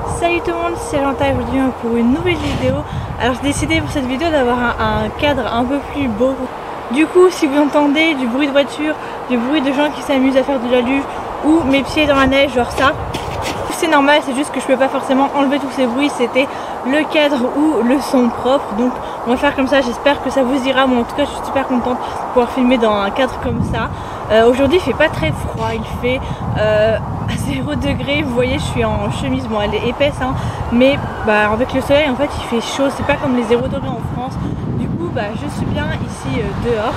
Salut tout le monde, c'est Lanta aujourd'hui pour une nouvelle vidéo. Alors j'ai décidé pour cette vidéo d'avoir un cadre un peu plus beau. Du coup, si vous entendez du bruit de voiture, du bruit de gens qui s'amusent à faire de la luge ou mes pieds dans la neige, genre ça, c'est normal, c'est juste que je peux pas forcément enlever tous ces bruits, c'était le cadre ou le son propre. Donc on va faire comme ça, j'espère que ça vous ira. Moi en tout cas je suis super contente de pouvoir filmer dans un cadre comme ça. Aujourd'hui il fait pas très froid, il fait à 0 degré, vous voyez je suis en chemise, bon elle est épaisse hein, mais avec le soleil en fait il fait chaud, c'est pas comme les 0 degrés en France. Du coup je suis bien ici dehors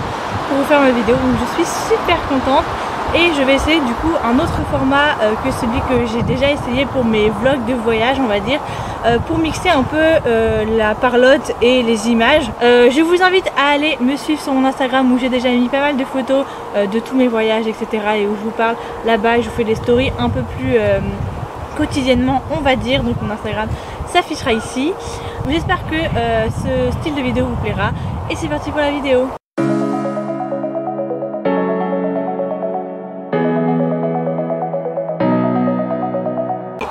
pour vous faire ma vidéo, donc je suis super contente. Et je vais essayer du coup un autre format que celui que j'ai déjà essayé pour mes vlogs de voyage, on va dire, pour mixer un peu la parlotte et les images. Je vous invite à aller me suivre sur mon Instagram où j'ai déjà mis pas mal de photos de tous mes voyages, etc. et où je vous parle là-bas et je vous fais des stories un peu plus quotidiennement, on va dire. Donc mon Instagram s'affichera ici. J'espère que ce style de vidéo vous plaira et c'est parti pour la vidéo.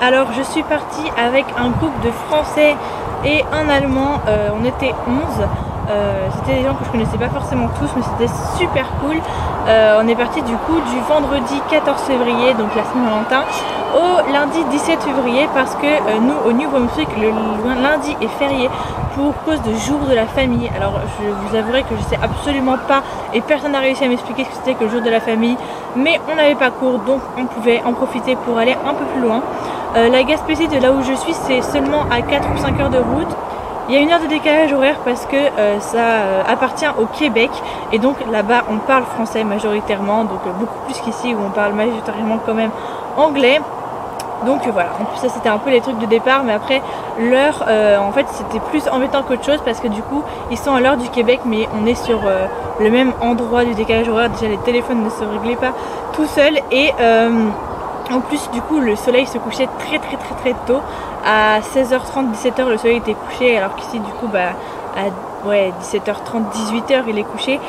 Alors je suis partie avec un groupe de Français et un Allemand, on était 11, c'était des gens que je connaissais pas forcément tous mais c'était super cool. On est parti du coup du vendredi 14 février, donc la Saint-Valentin, au lundi 17 février parce que nous au Nouveau-Brunswick le lundi est férié pour cause de jour de la famille. Alors je vous avouerai que je sais absolument pas et personne n'a réussi à m'expliquer ce que c'était que le jour de la famille, mais on n'avait pas cours donc on pouvait en profiter pour aller un peu plus loin. La Gaspésie de là où je suis c'est seulement à 4 ou 5 heures de route. Il y a une heure de décalage horaire parce que ça appartient au Québec et donc là-bas on parle français majoritairement, donc beaucoup plus qu'ici où on parle majoritairement quand même anglais. Donc voilà, en plus ça c'était un peu les trucs de départ, mais après l'heure en fait c'était plus embêtant qu'autre chose parce que du coup ils sont à l'heure du Québec mais on est sur le même endroit du décalage horaire. Déjà les téléphones ne se réglaient pas tout seuls et en plus du coup le soleil se couchait très tôt, à 16h30, 17h le soleil était couché, alors qu'ici du coup à 17h30, 18h il est couché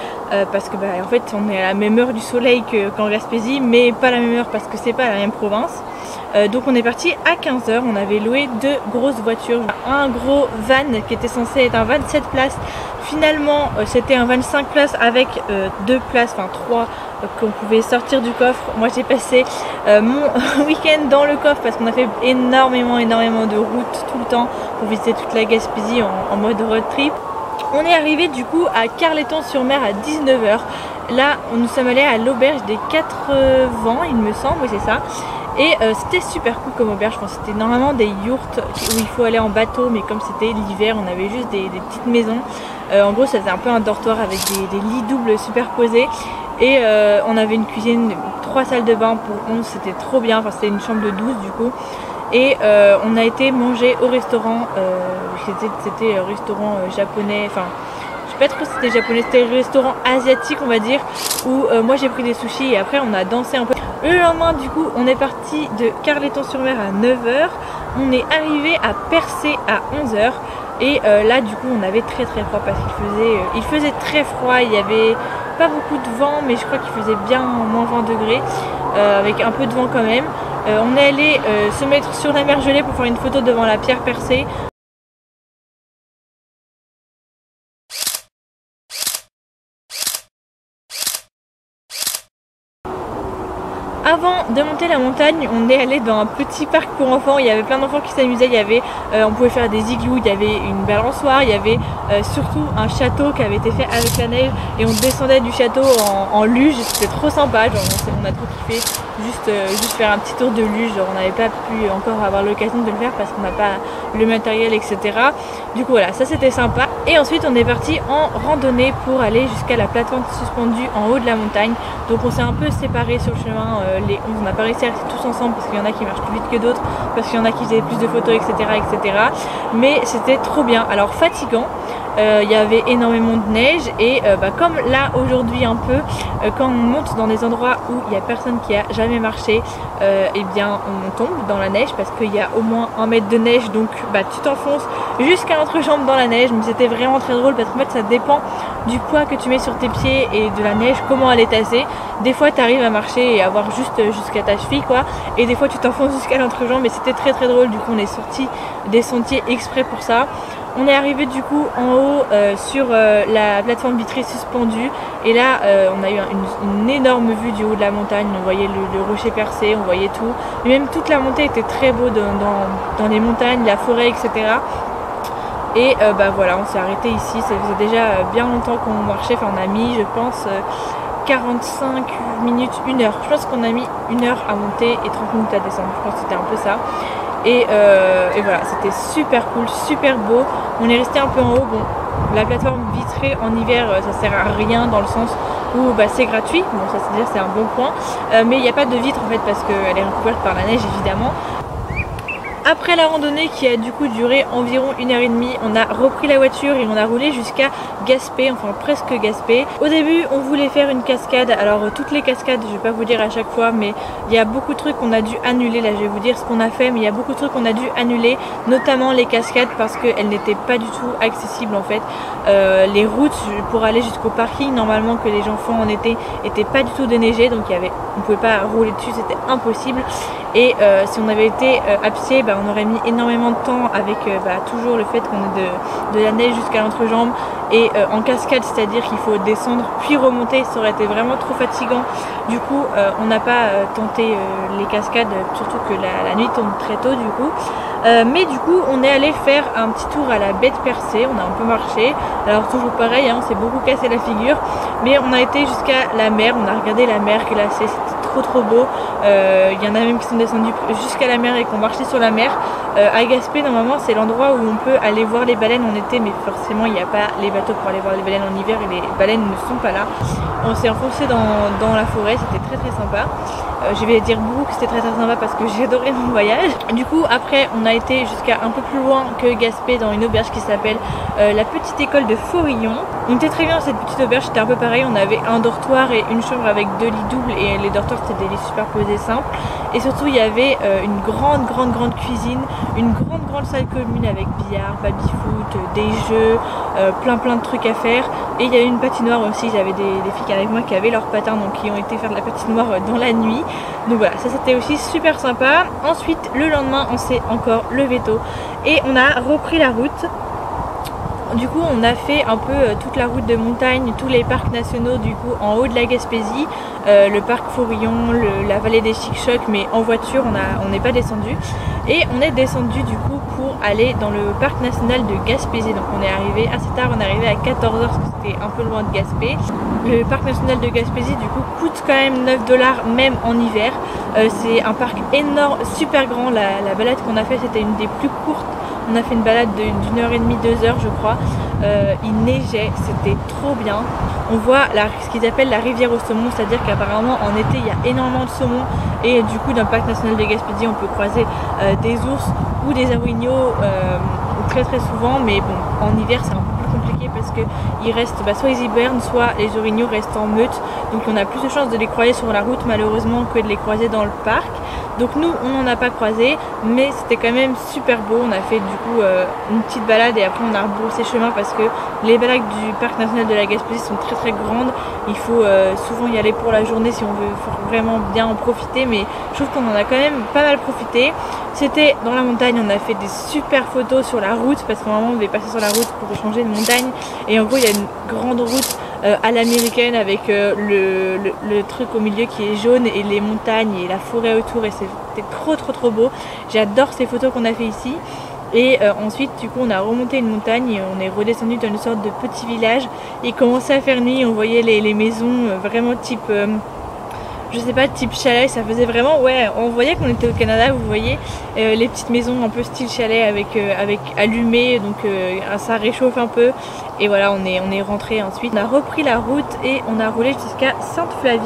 parce que en fait on est à la même heure du soleil qu'en Gaspésie, mais pas la même heure parce que c'est pas la même province. Donc on est parti à 15h, on avait loué 2 grosses voitures, un gros van qui était censé être un van 7 places, finalement c'était un van 5 places avec 2 places, enfin 3 qu'on pouvait sortir du coffre. Moi j'ai passé mon week-end dans le coffre parce qu'on a fait énormément de routes tout le temps pour visiter toute la Gaspésie en mode road trip. On est arrivé du coup à Carleton-sur-Mer à 19h. Là nous sommes allés à l'auberge des 4 vents il me semble, oui c'est ça. Et c'était super cool comme auberge, je pense que c'était normalement des yurts où il faut aller en bateau, mais comme c'était l'hiver on avait juste des petites maisons. En gros ça faisait un peu un dortoir avec des lits doubles superposés. Et on avait une cuisine, 3 salles de bain pour 11, c'était trop bien, enfin c'était une chambre de 12 du coup. Et on a été manger au restaurant, c'était un restaurant japonais, enfin je sais pas trop si c'était japonais, c'était un restaurant asiatique on va dire, où moi j'ai pris des sushis et après on a dansé un peu. Le lendemain du coup on est parti de Carleton-sur-Mer à 9h, on est arrivé à Percé à 11h. Et là du coup on avait très froid parce qu'il faisait très froid, il y avait pas beaucoup de vent mais je crois qu'il faisait bien moins 20 degrés avec un peu de vent quand même. On est allé se mettre sur la mer gelée pour faire une photo devant la pierre percée. Avant de monter la montagne, on est allé dans un petit parc pour enfants, il y avait plein d'enfants qui s'amusaient, on pouvait faire des igloos, il y avait une balançoire, il y avait surtout un château qui avait été fait avec la neige et on descendait du château en luge, c'était trop sympa, genre on a trop kiffé, juste faire un petit tour de luge, genre on n'avait pas pu encore avoir l'occasion de le faire parce qu'on n'a pas le matériel etc. Du coup voilà, ça c'était sympa. Et ensuite on est parti en randonnée pour aller jusqu'à la plateforme suspendue en haut de la montagne. Donc on s'est un peu séparés sur le chemin, les 11, on n'a pas réussi à rester tous ensemble parce qu'il y en a qui marchent plus vite que d'autres, parce qu'il y en a qui faisaient plus de photos etc. Mais c'était trop bien, alors fatigant. il y avait énormément de neige et comme là aujourd'hui un peu, quand on monte dans des endroits où il n'y a personne qui a jamais marché, et bien on tombe dans la neige parce qu'il y a au moins 1 mètre de neige, donc tu t'enfonces jusqu'à l'entrejambe dans la neige. Mais c'était vraiment très drôle parce qu'en fait ça dépend du poids que tu mets sur tes pieds et de la neige, comment elle est tassée. Des fois tu arrives à marcher et avoir juste jusqu'à ta cheville quoi, et des fois tu t'enfonces jusqu'à l'entrejambe, mais c'était très drôle. Du coup on est sorti des sentiers exprès pour ça. On est arrivé du coup en haut sur la plateforme vitrée suspendue, et là on a eu une énorme vue du haut de la montagne. On voyait le rocher percé, on voyait tout, et même toute la montée était très beau dans les montagnes, la forêt, etc. Et voilà, on s'est arrêté ici. Ça faisait déjà bien longtemps qu'on marchait, enfin on a mis je pense 45 minutes, 1 heure. Je pense qu'on a mis 1 heure à monter et 30 minutes à descendre, je pense que c'était un peu ça. Et voilà, c'était super cool, super beau. On est resté un peu en haut. Bon, la plateforme vitrée en hiver ça sert à rien dans le sens où c'est gratuit, bon ça c'est dire c'est un bon point, mais il n'y a pas de vitre en fait parce qu'elle est recouverte par la neige évidemment. Après la randonnée qui a du coup duré environ 1h30, on a repris la voiture et on a roulé jusqu'à Gaspé, enfin presque Gaspé. Au début on voulait faire une cascade, alors toutes les cascades je vais pas vous dire à chaque fois, mais il y a beaucoup de trucs qu'on a dû annuler. Là je vais vous dire ce qu'on a fait, mais il y a beaucoup de trucs qu'on a dû annuler, notamment les cascades parce qu'elles n'étaient pas du tout accessibles en fait. Les routes pour aller jusqu'au parking normalement que les gens font en été étaient pas du tout déneigées, donc on pouvait pas rouler dessus, c'était impossible. Et si on avait été à pied, on aurait mis énormément de temps avec toujours le fait qu'on ait de la neige jusqu'à l'entrejambe, et en cascade, c'est-à-dire qu'il faut descendre puis remonter, ça aurait été vraiment trop fatigant. Du coup on n'a pas tenté les cascades, surtout que la nuit tombe très tôt du coup. Mais du coup on est allé faire un petit tour à la Bête Percée, on a un peu marché, alors toujours pareil, on s'est beaucoup cassé la figure, mais on a été jusqu'à la mer, on a regardé la mer glacée, c'était trop beau. Il y en a même qui sont descendus jusqu'à la mer et qui ont marché sur la mer. À Gaspé normalement c'est l'endroit où on peut aller voir les baleines en été, mais forcément il n'y a pas les bateaux pour aller voir les baleines en hiver et les baleines ne sont pas là. On s'est enfoncé dans la forêt, c'était très sympa. Je vais dire beaucoup que c'était très sympa parce que j'ai adoré mon voyage. Du coup après on a été jusqu'à un peu plus loin que Gaspé dans une auberge qui s'appelle la petite école de Forillon. On était très bien cette petite auberge, c'était un peu pareil, on avait un dortoir et une chambre avec 2 lits doubles, et les dortoirs c'était des lits superposés simples. Et surtout il y avait une grande cuisine, une grande salle commune avec billard, baby-foot, des jeux, plein de trucs à faire. Et il y avait une patinoire aussi, j'avais des filles avec moi qui avaient leurs patins, donc qui ont été faire de la patinoire dans la nuit. Donc voilà, ça c'était aussi super sympa. Ensuite le lendemain on s'est encore levé tôt et on a repris la route. Du coup on a fait un peu toute la route de montagne, tous les parcs nationaux du coup en haut de la Gaspésie, le parc Forillon, la vallée des Chic-Chocs, mais en voiture on n'est pas descendu. Et on est descendu du coup pour aller dans le parc national de Gaspésie. Donc on est arrivé assez tard, on est arrivé à 14h parce que c'était un peu loin de Gaspé. Le parc national de Gaspésie du coup coûte quand même 9 $ même en hiver. C'est un parc énorme, super grand. La balade qu'on a fait c'était une des plus courtes. On a fait une balade d'1h30, 2 heures je crois. Il neigeait, c'était trop bien. On voit ce qu'ils appellent la rivière au saumon, c'est-à-dire qu'apparemment en été il y a énormément de saumon, et du coup dans le parc national de Gaspésie on peut croiser des ours ou des orignaux très souvent, mais bon en hiver c'est un peu plus compliqué parce que ils restent, soit ils hibernent, soit les orignaux restent en meute, donc on a plus de chances de les croiser sur la route malheureusement que de les croiser dans le parc. Donc nous on n'en a pas croisé, mais c'était quand même super beau. On a fait du coup une petite balade et après on a rebroussé chemin parce que les balades du parc national de la Gaspésie sont très grandes. Il faut souvent y aller pour la journée si on veut vraiment bien en profiter, mais je trouve qu'on en a quand même pas mal profité. C'était dans la montagne, on a fait des super photos sur la route parce qu'à un moment on devait passer sur la route pour changer de montagne, et en gros il y a une grande route à l'américaine avec le truc au milieu qui est jaune et les montagnes et la forêt autour, et c'était trop beau. J'adore ces photos qu'on a fait ici. Et ensuite du coup on a remonté une montagne et on est redescendu dans une sorte de petit village. Il commençait à faire nuit, on voyait les maisons vraiment type je sais pas, type chalet. Ça faisait vraiment, ouais, on voyait qu'on était au Canada, vous voyez les petites maisons un peu style chalet avec allumé, donc ça réchauffe un peu. Et voilà, on est rentré ensuite. On a repris la route et on a roulé jusqu'à Sainte-Flavie.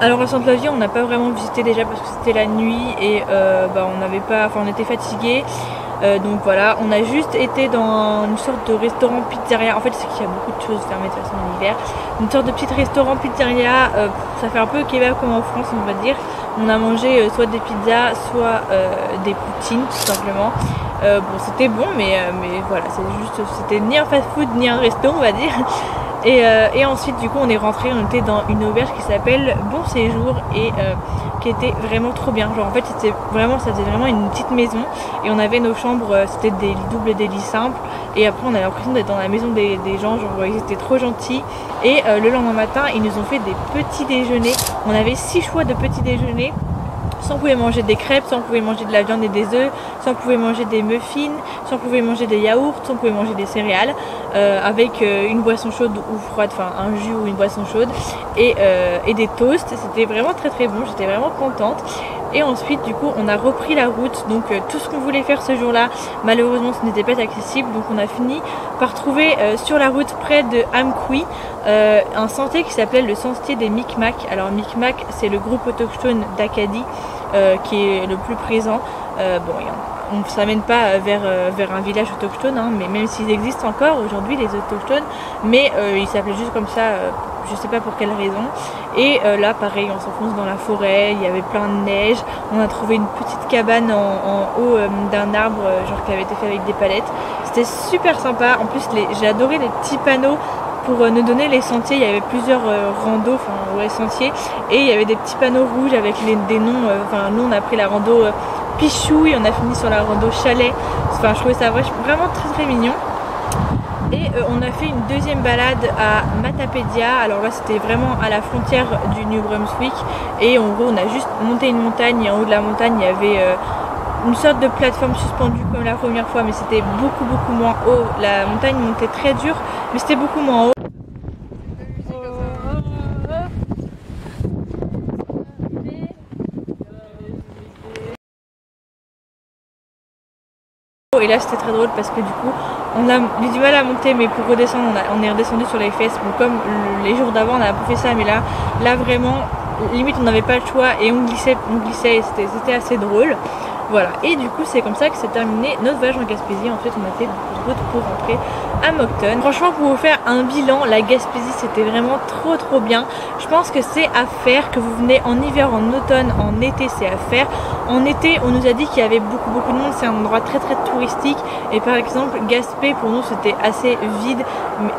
Alors à Sainte-Lavie on n'a pas vraiment visité déjà parce que c'était la nuit et on n'avait pas, enfin on était fatigués. Donc voilà, on a juste été dans une sorte de restaurant pizzeria. En fait c'est qu'il y a beaucoup de choses fermées de toute façon en hiver. Une sorte de petit restaurant pizzeria, ça fait un peu kebab comme en France on va dire. On a mangé soit des pizzas, soit des poutines tout simplement. Bon c'était bon mais voilà, c'était ni un fast food ni un resto on va dire. Et ensuite du coup on est rentré, on était dans une auberge qui s'appelle Bon Séjour et qui était vraiment trop bien. Genre en fait ça faisait vraiment une petite maison et on avait nos chambres, c'était des lits doubles et des lits simples et après on a l'impression d'être dans la maison des gens, genre ils étaient trop gentils et le lendemain matin ils nous ont fait des petits déjeuners. On avait 6 choix de petits déjeuners. Soit on pouvait manger des crêpes, soit on pouvait manger de la viande et des œufs, soit on pouvait manger des muffins, soit on pouvait manger des yaourts, soit on pouvait manger des céréales avec une boisson chaude ou froide, enfin un jus ou une boisson chaude et des toasts. C'était vraiment très très bon, j'étais vraiment contente. Et ensuite du coup on a repris la route, donc tout ce qu'on voulait faire ce jour là malheureusement ce n'était pas accessible, donc on a fini par trouver sur la route près de Amqui un sentier qui s'appelait le sentier des Micmacs. Alors Micmac c'est le groupe autochtone d'Acadie qui est le plus présent. On ne s'amène pas vers un village autochtone, hein, mais même s'ils existent encore aujourd'hui les autochtones, mais ils s'appelaient juste comme ça, je sais pas pour quelle raison. Et là pareil on s'enfonce dans la forêt, il y avait plein de neige, on a trouvé une petite cabane en haut d'un arbre genre qui avait été fait avec des palettes. C'était super sympa, en plus j'ai adoré les petits panneaux pour nous donner les sentiers. Il y avait plusieurs randos, enfin ouais sentiers, et il y avait des petits panneaux rouges avec des noms, nous on a pris la rando Pichou et on a fini sur la rando Chalet. Enfin je trouvais ça vraiment très très mignon. Et on a fait une deuxième balade à Matapédia. Alors là c'était vraiment à la frontière du New Brunswick et en gros on a juste monté une montagne et en haut de la montagne il y avait une sorte de plateforme suspendue comme la première fois, mais c'était beaucoup moins haut. La montagne montait très dur mais c'était beaucoup moins haut. Et là c'était très drôle parce que du coup on a eu du mal à monter, mais pour redescendre on est redescendu sur les fesses. Bon, comme les jours d'avant on a fait ça, mais là vraiment limite on n'avait pas le choix et on glissait et c'était assez drôle. Voilà, et du coup c'est comme ça que s'est terminé notre voyage en Gaspésie. Ensuite on a fait beaucoup de route pour rentrer à Moncton. Franchement pour vous faire un bilan, la Gaspésie c'était vraiment trop bien. Je pense que c'est à faire, que vous venez en hiver, en automne, en été c'est à faire. En été on nous a dit qu'il y avait beaucoup de monde, c'est un endroit très touristique. Et par exemple Gaspé pour nous c'était assez vide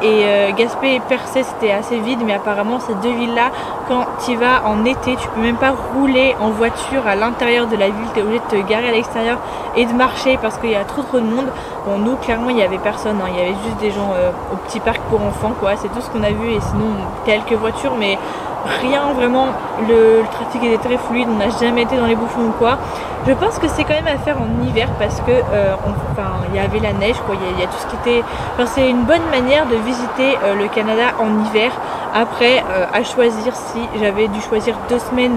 et Gaspé et Percé c'était assez vide, mais apparemment ces deux villes là quand tu vas en été tu peux même pas rouler en voiture à l'intérieur de la ville, tu es obligé de te garer à l'extérieur et de marcher parce qu'il y a trop de monde. Bon nous clairement il y avait personne, hein. Il y avait juste des gens au petit parc pour enfants quoi, c'est tout ce qu'on a vu et sinon quelques voitures mais rien vraiment, le trafic était très fluide, on n'a jamais été dans les bouchons ou quoi. Je pense que c'est quand même à faire en hiver parce que il y avait la neige quoi, il y a tout ce qui était, c'est une bonne manière de visiter le Canada en hiver. Après à choisir, si j'avais dû choisir 2 semaines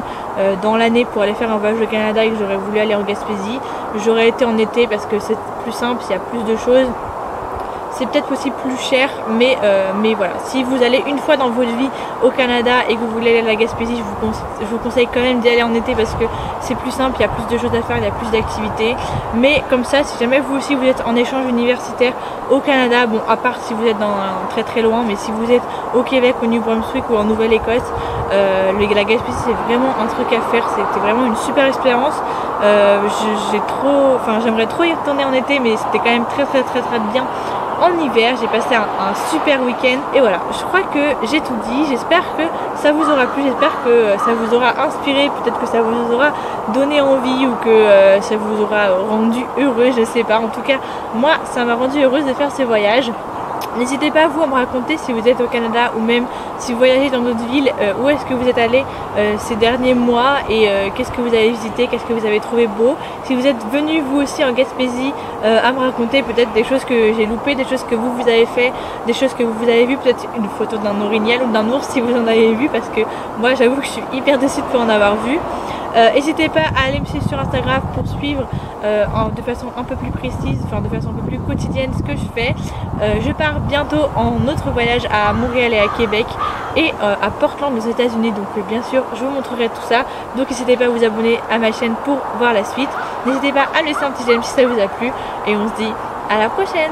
dans l'année pour aller faire un voyage au Canada et que j'aurais voulu aller en Gaspésie, j'aurais été en été parce que c'est plus simple, il y a plus de choses. C'est peut-être aussi plus cher, mais voilà, si vous allez une fois dans votre vie au Canada et que vous voulez aller à la Gaspésie, je vous conseille quand même d'y aller en été parce que c'est plus simple, il y a plus de choses à faire, il y a plus d'activités. Mais comme ça, si jamais vous aussi vous êtes en échange universitaire au Canada, bon à part si vous êtes dans très loin, mais si vous êtes au Québec, au New Brunswick ou en Nouvelle-Écosse, la Gaspésie c'est vraiment un truc à faire, c'était vraiment une super expérience. J'aimerais trop y retourner en été, mais c'était quand même très bien en hiver. J'ai passé un super week-end et voilà, je crois que j'ai tout dit. J'espère que ça vous aura plu, j'espère que ça vous aura inspiré, peut-être que ça vous aura donné envie ou que ça vous aura rendu heureux, je sais pas. En tout cas moi ça m'a rendu heureuse de faire ce voyage. N'hésitez pas vous à me raconter si vous êtes au Canada ou même si vous voyagez dans d'autres villes, où est-ce que vous êtes allé ces derniers mois et qu'est-ce que vous avez visité, qu'est-ce que vous avez trouvé beau. Si vous êtes venu vous aussi en Gaspésie, à me raconter peut-être des choses que j'ai loupées, des choses que vous avez fait, des choses que vous avez vues, peut-être une photo d'un orignal ou d'un ours si vous en avez vu, parce que moi j'avoue que je suis hyper déçue de ne pas en avoir vu. N'hésitez pas à aller me suivre sur Instagram pour suivre de façon un peu plus précise, enfin de façon un peu plus quotidienne ce que je fais. Je pars bientôt en autre voyage à Montréal et à Québec et à Portland aux États-Unis, donc bien sûr je vous montrerai tout ça. Donc n'hésitez pas à vous abonner à ma chaîne pour voir la suite. N'hésitez pas à laisser un petit j'aime si ça vous a plu et on se dit à la prochaine.